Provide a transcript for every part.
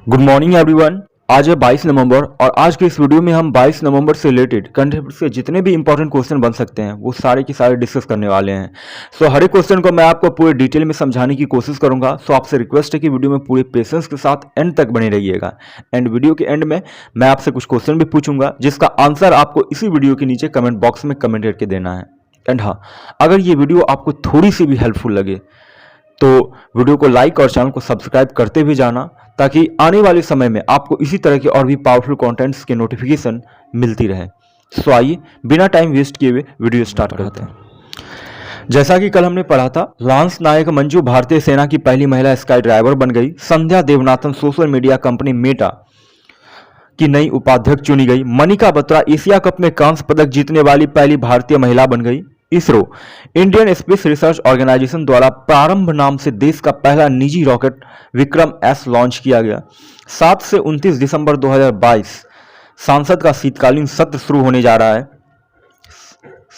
Good morning everyone. आज है 22 नवंबर और आज के इस वीडियो में हम 22 नवंबर से रिलेटेड करंट अफेयर से जितने भी इंपॉर्टेंट क्वेश्चन बन सकते हैं वो सारे के सारे डिस्कस करने वाले हैं। सो हर एक क्वेश्चन को मैं आपको पूरे डिटेल में समझाने की कोशिश करूंगा। सो आपसे रिक्वेस्ट है कि वीडियो में पूरे पेशेंस के साथ एंड तक बने रहिएगा। एंड वीडियो के एंड में मैं आपसे कुछ क्वेश्चन भी पूछूंगा जिसका आंसर आपको इसी वीडियो के नीचे कमेंट बॉक्स में कमेंट करके देना है। एंड हाँ, अगर ये वीडियो आपको थोड़ी सी भी हेल्पफुल लगे तो वीडियो को लाइक और चैनल को सब्सक्राइब करते भी जाना, ताकि आने वाले समय में आपको इसी तरह के और भी पावरफुल कंटेंट्स के नोटिफिकेशन मिलती रहे। सो आइए बिना टाइम वेस्ट किए हुए वीडियो स्टार्ट करते हैं। जैसा कि कल हमने पढ़ा था, लांस नायक मंजू भारतीय सेना की पहली महिला स्काई ड्राइवर बन गई। संध्या Devanathan social media company Meta की नई उपाध्यक्ष चुनी गई। मनिका बत्रा एशिया कप में कांस्य पदक जीतने वाली पहली भारतीय महिला बन गई। ISRO Indian Space Research Organisation द्वारा प्रारंभ नाम से देश का पहला निजी रॉकेट विक्रम एस लॉन्च किया गया। 7 से 29 दिसंबर 2022 संसद का शीतकालीन सत्र शुरू होने जा रहा है।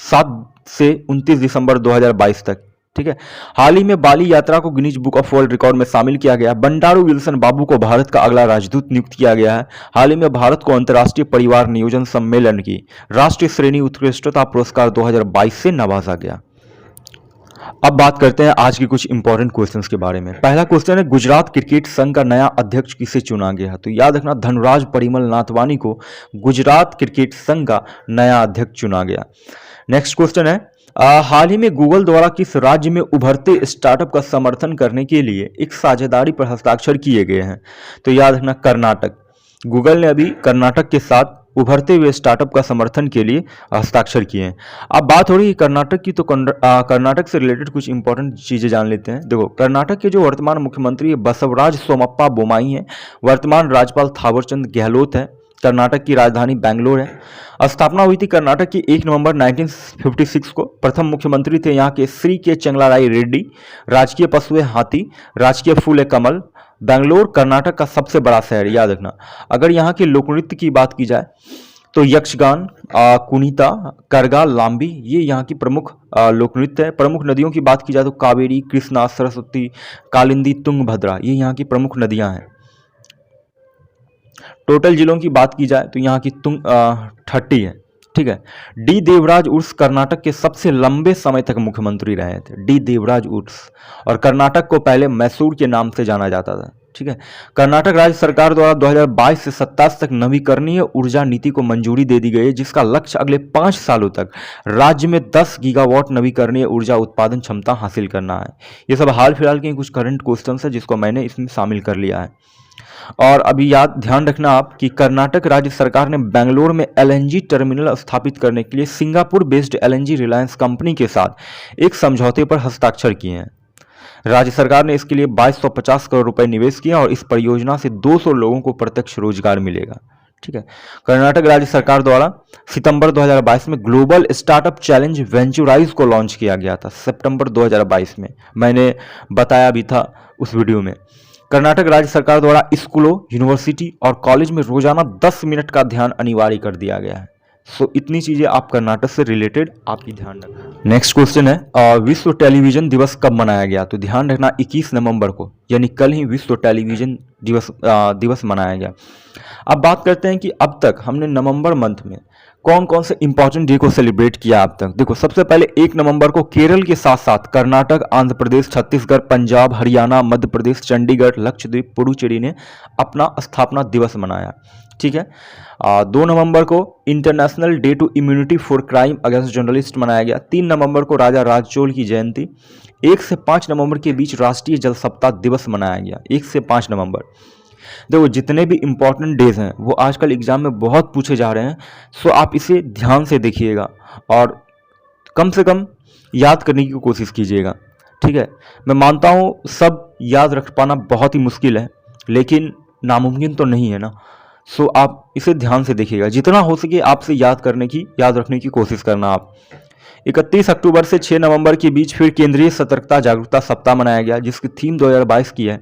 7 से 29 दिसंबर 2022 तक, ठीक है। हाल ही में बाली यात्रा को Guinness book of world record में शामिल किया गया। बंडारू विल्सन बाबू को भारत का अगला राजदूत नियुक्त किया गया है। हाल ही में भारत को अंतर्राष्ट्रीय परिवार नियोजन सम्मेलन की राष्ट्रीय श्रेणी उत्कृष्टता पुरस्कार 2022 से नवाजा गया। अब बात करते हैं आज के कुछ इंपॉर्टेंट क्वेश्चंस के बारे में। पहला क्वेश्चन है, गुजरात क्रिकेट संघ का नया अध्यक्ष किसे चुना गया? तो याद रखना, धनराज परिमल नाथवानी को गुजरात क्रिकेट संघ का नया अध्यक्ष चुना गया। नेक्स्ट क्वेश्चन है, हाल ही में गूगल द्वारा किस राज्य में उभरते स्टार्टअप का समर्थन करने के लिए एक साझेदारी पर हस्ताक्षर किए गए हैं? तो याद रखना, कर्नाटक। गूगल ने अभी कर्नाटक के साथ उभरते हुए स्टार्टअप का समर्थन के लिए हस्ताक्षर किए हैं। अब बात हो रही है कर्नाटक की, तो कर्नाटक से रिलेटेड कुछ इंपॉर्टेंट चीजें जान लेते हैं। देखो, कर्नाटक के जो वर्तमान मुख्यमंत्री बसवराज सोमप्पा बोमाई हैं, वर्तमान राज्यपाल थावरचंद गहलोत है। कर्नाटक की राजधानी बेंगलोर है। स्थापना हुई थी कर्नाटक की 1 नवंबर 1956 को। प्रथम मुख्यमंत्री थे यहाँ के श्री के चंगलाराय रेड्डी। राजकीय पशु है हाथी। राजकीय फूल है कमल। बेंगलोर कर्नाटक का सबसे बड़ा शहर, याद रखना। अगर यहाँ के लोक नृत्य की बात की जाए तो यक्षगान, कुनीता, करगा, लांबी, ये यहाँ की प्रमुख लोक नृत्य है। प्रमुख नदियों की बात की जाए तो कावेरी, कृष्णा, सरस्वती, कालिंदी, तुंगभद्रा, ये यहाँ की प्रमुख नदियां हैं। टोटल जिलों की बात की जाए तो यहाँ की 30 है, ठीक है। डी देवराज उर्स कर्नाटक के सबसे लंबे समय तक मुख्यमंत्री रहे थे, डी देवराज उर्स। और कर्नाटक को पहले मैसूर के नाम से जाना जाता था, ठीक है। कर्नाटक राज्य सरकार द्वारा 2022 से 27 तक नवीकरणीय ऊर्जा नीति को मंजूरी दे दी गई है, जिसका लक्ष्य अगले 5 सालों तक राज्य में 10 गीगावाट नवीकरणीय ऊर्जा उत्पादन क्षमता हासिल करना है। ये सब हाल फिलहाल के कुछ करंट क्वेश्चन है जिसको मैंने इसमें शामिल कर लिया है। और अभी ध्यान रखना आप कि कर्नाटक राज्य सरकार ने बेंगलोर में एलएनजी टर्मिनल स्थापित करने के लिए Singapore based LNG Reliance company के साथ एक समझौते पर हस्ताक्षर किए हैं। राज्य सरकार ने इसके लिए 2250 करोड़ रुपए निवेश किया और इस परियोजना से 200 लोगों को प्रत्यक्ष रोजगार मिलेगा, ठीक है। कर्नाटक राज्य सरकार द्वारा सितंबर 2022 में ग्लोबल स्टार्टअप चैलेंज वेंचुराइज को लॉन्च किया गया था, सितंबर 2022 में। मैंने बताया भी था उस वीडियो में। कर्नाटक राज्य सरकार द्वारा स्कूलों, यूनिवर्सिटी और कॉलेज में रोजाना 10 मिनट का ध्यान अनिवार्य कर दिया गया है। सो इतनी चीजें आप कर्नाटक से रिलेटेड आपकी ध्यान रखना। नेक्स्ट क्वेश्चन है, विश्व टेलीविजन दिवस कब मनाया गया? तो ध्यान रखना, 21 नवंबर को, यानी कल ही विश्व टेलीविजन दिवस मनाया गया। अब बात करते हैं कि अब तक हमने नवंबर मंथ में कौन कौन से इंपॉर्टेंट डे को सेलिब्रेट किया अब तक। देखो, सबसे पहले 1 नवंबर को केरल के साथ साथ कर्नाटक, आंध्र प्रदेश, छत्तीसगढ़, पंजाब, हरियाणा, मध्य प्रदेश, चंडीगढ़, लक्षद्वीप, पुडुचेरी ने अपना स्थापना दिवस मनाया, ठीक है। 2 नवंबर को international day to immunity for crime against journalist मनाया गया। 3 नवंबर को राजा राजचोल की जयंती। 1 से 5 नवंबर के बीच राष्ट्रीय जल सप्ताह दिवस मनाया गया, 1 से 5 नवंबर। देखो, जितने भी इंपॉर्टेंट डेज हैं वो आजकल एग्जाम में बहुत पूछे जा रहे हैं। सो आप इसे ध्यान से देखिएगा और कम से कम याद करने की कोशिश कीजिएगा, ठीक है। मैं मानता हूँ सब याद रख पाना बहुत ही मुश्किल है, लेकिन नामुमकिन तो नहीं है ना। सो आप इसे ध्यान से देखिएगा, जितना हो सके आपसे याद रखने की कोशिश करना आप। 31 अक्टूबर से 6 नवंबर के बीच फिर केंद्रीय सतर्कता जागरूकता सप्ताह मनाया गया, जिसकी थीम 2022 की है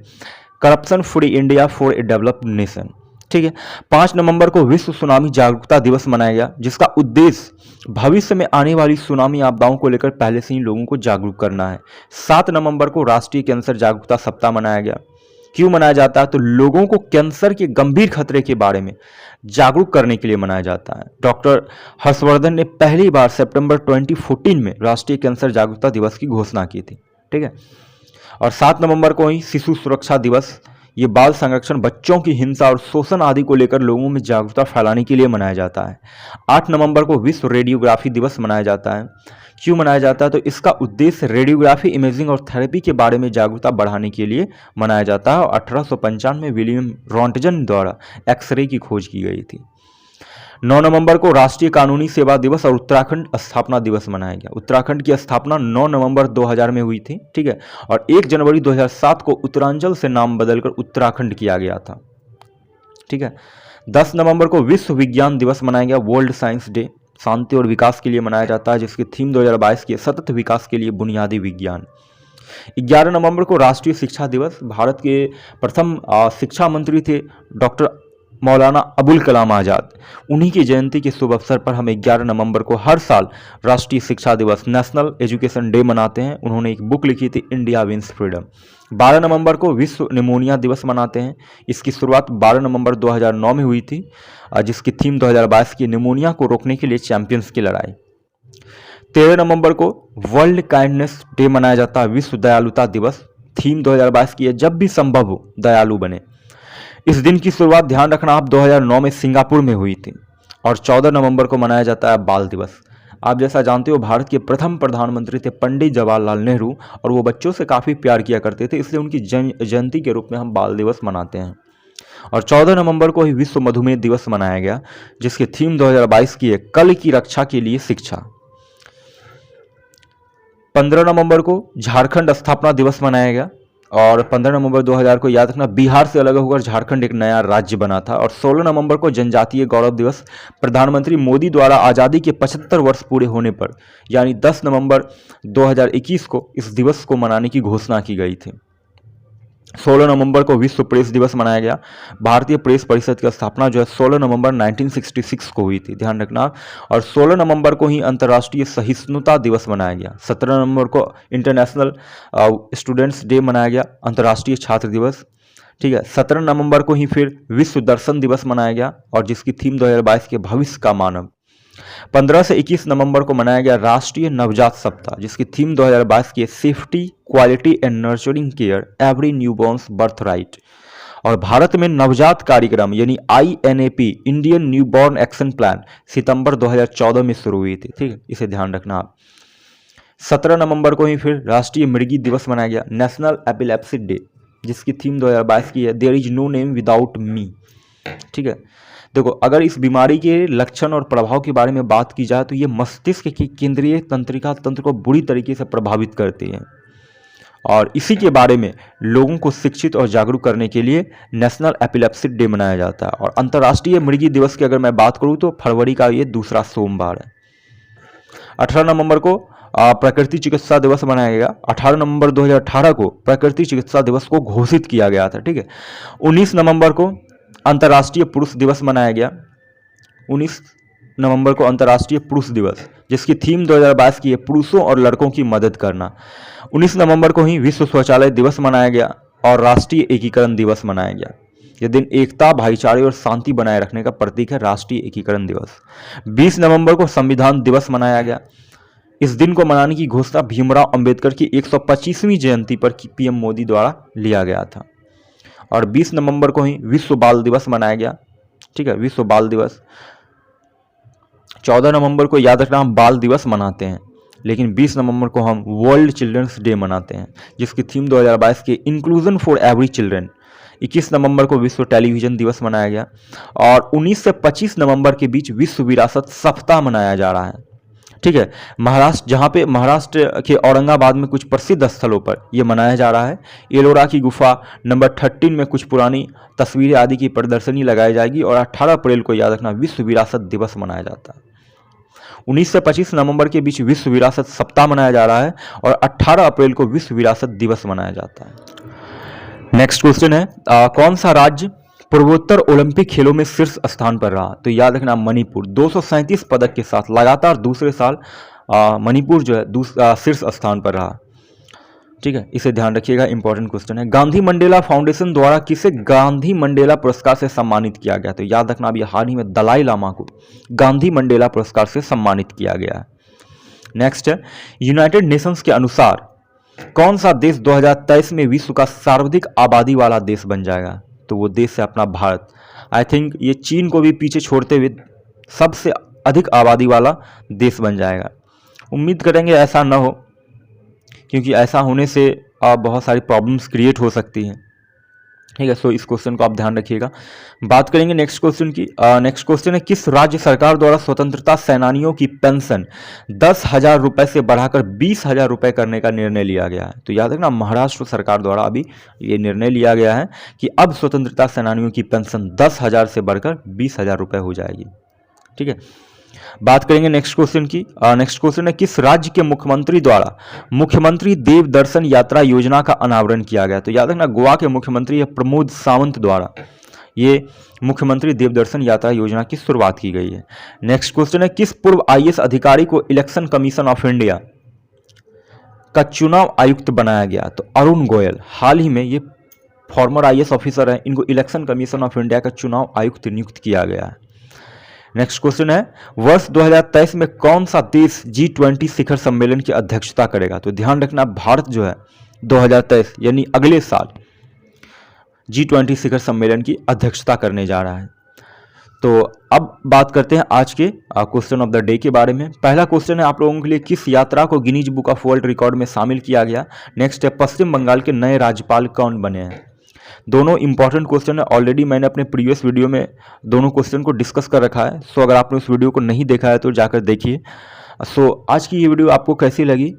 corruption free India for a developed nation, ठीक है। 5 नवंबर को विश्व सुनामी जागरूकता दिवस मनाया गया, जिसका उद्देश्य भविष्य में आने वाली सुनामी आपदाओं को लेकर पहले से ही लोगों को जागरूक करना है। 7 नवंबर को राष्ट्रीय कैंसर जागरूकता सप्ताह मनाया गया। क्यों मनाया जाता है? तो लोगों को कैंसर के गंभीर खतरे के बारे में जागरूक करने के लिए मनाया जाता है। डॉक्टर हर्षवर्धन ने पहली बार सितंबर 2014 में राष्ट्रीय कैंसर जागरूकता दिवस की घोषणा की थी। ठीक है। और 7 नवंबर को ही शिशु सुरक्षा दिवस, ये बाल संरक्षण, बच्चों की हिंसा और शोषण आदि को लेकर लोगों में जागरूकता फैलाने के लिए मनाया जाता है। 8 नवंबर को विश्व रेडियोग्राफी दिवस मनाया जाता है। क्यों मनाया जाता है? तो इसका उद्देश्य रेडियोग्राफी, इमेजिंग और थेरेपी के बारे में जागरूकता बढ़ाने के लिए मनाया जाता है। और 1895 में विलियम रॉन्टगन द्वारा एक्सरे की खोज की गई थी। 9 नवंबर को राष्ट्रीय कानूनी सेवा दिवस और उत्तराखंड स्थापना दिवस मनाया गया। उत्तराखंड की स्थापना 9 नवंबर 2000 में हुई थी। ठीक है। और 1 जनवरी 2007 को उत्तरांचल से नाम बदलकर उत्तराखंड किया गया था। ठीक है। 10 नवंबर को विश्व विज्ञान दिवस मनाया गया, वर्ल्ड साइंस डे। शांति और विकास के लिए मनाया जाता है, जिसकी थीम 2022 की सतत विकास के लिए बुनियादी विज्ञान। 11 नवंबर को राष्ट्रीय शिक्षा दिवस, भारत के प्रथम शिक्षा मंत्री थे डॉक्टर मौलाना अबुल कलाम आज़ाद। उन्हीं की जयंती के शुभ अवसर पर हम 11 नवंबर को हर साल राष्ट्रीय शिक्षा दिवस, नेशनल एजुकेशन डे मनाते हैं। उन्होंने एक बुक लिखी थी, इंडिया विंस फ्रीडम। 12 नवंबर को विश्व निमोनिया दिवस मनाते हैं। इसकी शुरुआत 12 नवंबर 2009 में हुई थी, जिसकी थीम 2022 की निमोनिया को रोकने के लिए चैंपियंस की लड़ाई। 13 नवंबर को वर्ल्ड काइंडनेस डे मनाया जाता है, विश्व दयालुता दिवस। थीम 2022 की है, जब भी संभव हो दयालु बने। इस दिन की शुरुआत, ध्यान रखना आप, 2009 में सिंगापुर में हुई थी। और 14 नवंबर को मनाया जाता है बाल दिवस। आप जैसा जानते हो, भारत के प्रथम प्रधानमंत्री थे पंडित जवाहरलाल नेहरू, और वो बच्चों से काफ़ी प्यार किया करते थे, इसलिए उनकी जयंती के रूप में हम बाल दिवस मनाते हैं। और 14 नवंबर को ही विश्व मधुमेह दिवस मनाया गया, जिसकी थीम 2022 की है, कल की रक्षा के लिए शिक्षा। 15 नवंबर को झारखंड स्थापना दिवस मनाया गया। और 15 नवंबर 2000 को याद रखना, बिहार से अलग होकर झारखंड एक नया राज्य बना था। और 16 नवंबर को जनजातीय गौरव दिवस, प्रधानमंत्री मोदी द्वारा आज़ादी के 75 वर्ष पूरे होने पर, यानी 10 नवंबर 2021 को इस दिवस को मनाने की घोषणा की गई थी। 16 नवंबर को विश्व प्रेस दिवस मनाया गया। भारतीय प्रेस परिषद की स्थापना जो है 16 नवंबर 1966 को हुई थी, ध्यान रखना। और 16 नवंबर को ही अंतर्राष्ट्रीय सहिष्णुता दिवस मनाया गया। 17 नवंबर को इंटरनेशनल स्टूडेंट्स डे मनाया गया, अंतर्राष्ट्रीय छात्र दिवस। ठीक है। 17 नवंबर को ही फिर विश्व दर्शन दिवस मनाया गया, और जिसकी थीम 2022 के भविष्य का मानव। 15 से 21 नवंबर को मनाया गया राष्ट्रीय नवजात सप्ताह, जिसकी थीम 2022 की safety, quality and nurturing care every newborns birth right. और भारत में नवजात कार्यक्रम यानी INAP, Indian newborn action plan, सितंबर 2014 में शुरू हुई थी। ठीक है, इसे ध्यान रखना आप। 17 नवंबर को ही फिर राष्ट्रीय मृगी दिवस मनाया गया, नेशनल एपिलेप्सी डे, जिसकी थीम 2022 की है, there is no name without me. ठीक है। देखो, अगर इस बीमारी के लक्षण और प्रभाव के बारे में बात की जाए तो ये मस्तिष्क की केंद्रीय तंत्रिका तंत्र को बुरी तरीके से प्रभावित करती है। और इसी के बारे में लोगों को शिक्षित और जागरूक करने के लिए नेशनल एपिलेप्सी डे मनाया जाता है। और अंतर्राष्ट्रीय मृगी दिवस की अगर मैं बात करूं तो फरवरी का ये दूसरा सोमवार है। 18 नवंबर को प्रकृति चिकित्सा दिवस मनाया गया। 18 नवंबर 2018 को प्रकृति चिकित्सा दिवस को घोषित किया गया था। ठीक है। 19 नवंबर को अंतर्राष्ट्रीय पुरुष दिवस मनाया गया। 19 नवंबर को अंतर्राष्ट्रीय पुरुष दिवस, जिसकी थीम 2022 की है, पुरुषों और लड़कों की मदद करना। 19 नवंबर को ही विश्व शौचालय दिवस मनाया गया और राष्ट्रीय एकीकरण दिवस मनाया गया। यह दिन एकता, भाईचारे और शांति बनाए रखने का प्रतीक है, राष्ट्रीय एकीकरण दिवस। 20 नवंबर को संविधान दिवस मनाया गया। इस दिन को मनाने की घोषणा भीमराव अंबेडकर की 125वीं जयंती पर PM मोदी द्वारा लिया गया था। और 20 नवंबर को ही विश्व बाल दिवस मनाया गया। ठीक है, विश्व बाल दिवस। 14 नवंबर को याद रखना हम बाल दिवस मनाते हैं, लेकिन 20 नवंबर को हम वर्ल्ड चिल्ड्रंस डे मनाते हैं, जिसकी थीम 2022 के इंक्लूजन फॉर एवरी चिल्ड्रन। 21 नवंबर को विश्व टेलीविजन दिवस मनाया गया। और 19 से 25 नवंबर के बीच विश्व विरासत सप्ताह मनाया जा रहा है। ठीक है। महाराष्ट्र के औरंगाबाद में कुछ प्रसिद्ध स्थलों पर यह मनाया जा रहा है। एलोरा की गुफा नंबर 13 में कुछ पुरानी तस्वीरें आदि की प्रदर्शनी लगाई जाएगी। और 18 अप्रैल को याद रखना विश्व विरासत दिवस मनाया जाता है। 19 से 25 नवंबर के बीच विश्व विरासत सप्ताह मनाया जा रहा है और 18 अप्रैल को विश्व विरासत दिवस मनाया जाता है। नेक्स्ट क्वेश्चन है, कौन सा राज्य पूर्वोत्तर ओलंपिक खेलों में शीर्ष स्थान पर रहा? तो याद रखना मणिपुर 237 पदक के साथ लगातार दूसरे साल मणिपुर जो है शीर्ष स्थान पर रहा। ठीक है, इसे ध्यान रखिएगा, इंपॉर्टेंट क्वेश्चन है। गांधी मंडेला फाउंडेशन द्वारा किसे गांधी मंडेला पुरस्कार से सम्मानित किया गया? तो याद रखना, अभी हाल ही में दलाई लामा को गांधी मंडेला पुरस्कार से सम्मानित किया गया है। नेक्स्ट है, यूनाइटेड नेशंस के अनुसार कौन सा देश 2023 में विश्व का सर्वाधिक आबादी वाला देश बन जाएगा? तो वो देश है अपना भारत। आई थिंक ये चीन को भी पीछे छोड़ते हुए सबसे अधिक आबादी वाला देश बन जाएगा। उम्मीद करेंगे ऐसा ना हो, क्योंकि ऐसा होने से बहुत सारी प्रॉब्लम्स क्रिएट हो सकती हैं। ठीक है, सो इस क्वेश्चन को आप ध्यान रखिएगा। बात करेंगे नेक्स्ट क्वेश्चन की। नेक्स्ट क्वेश्चन है, किस राज्य सरकार द्वारा स्वतंत्रता सेनानियों की पेंशन 10,000 रुपये से बढ़ाकर 20,000 रुपये करने का निर्णय लिया गया है? तो याद रखना, महाराष्ट्र सरकार द्वारा अभी ये निर्णय लिया गया है कि अब स्वतंत्रता सेनानियों की पेंशन 10,000 से बढ़कर 20,000 रुपये हो जाएगी। ठीक है, बात करेंगे नेक्स्ट क्वेश्चन की। नेक्स्ट क्वेश्चन है, किस राज्य के मुख्यमंत्री द्वारा मुख्यमंत्री देव दर्शन यात्रा योजना का अनावरण किया गया? तो याद रखना, गोवा के मुख्यमंत्री प्रमोद सावंत द्वारा ये मुख्यमंत्री देव दर्शन यात्रा योजना की शुरुआत की गई है। नेक्स्ट क्वेश्चन है, किस पूर्व IAS अधिकारी को इलेक्शन कमीशन ऑफ इंडिया का चुनाव आयुक्त बनाया गया? तो अरुण गोयल, हाल ही में ये फॉर्मर IAS ऑफिसर है, इनको इलेक्शन कमीशन ऑफ इंडिया का चुनाव आयुक्त नियुक्त किया गया है। नेक्स्ट क्वेश्चन है, वर्ष 2023 में कौन सा देश G20 शिखर सम्मेलन की अध्यक्षता करेगा? तो ध्यान रखना, भारत जो है 2023 यानी अगले साल G20 शिखर सम्मेलन की अध्यक्षता करने जा रहा है। तो अब बात करते हैं आज के क्वेश्चन ऑफ द डे के बारे में। पहला क्वेश्चन है आप लोगों के लिए, किस यात्रा को Guinness book of world record में शामिल किया गया? नेक्स्ट है, पश्चिम बंगाल के नए राज्यपाल कौन बने हैं? दोनों इंपॉर्टेंट क्वेश्चन है, ऑलरेडी मैंने अपने प्रीवियस वीडियो में दोनों क्वेश्चन को डिस्कस कर रखा है। सो अगर आपने उस वीडियो को नहीं देखा है तो जाकर देखिए। सो आज की ये वीडियो आपको कैसी लगी?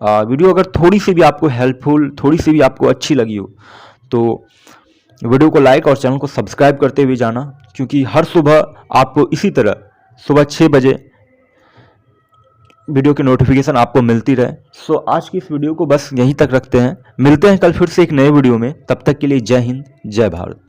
वीडियो अगर थोड़ी सी भी आपको हेल्पफुल, थोड़ी सी भी आपको अच्छी लगी हो तो वीडियो को लाइक और चैनल को सब्सक्राइब करते हुए जाना, क्योंकि हर सुबह आपको इसी तरह सुबह 6 बजे वीडियो की नोटिफिकेशन आपको मिलती रहे। सो आज की इस वीडियो को बस यहीं तक रखते हैं, मिलते हैं कल फिर से एक नए वीडियो में। तब तक के लिए जय हिंद, जय भारत।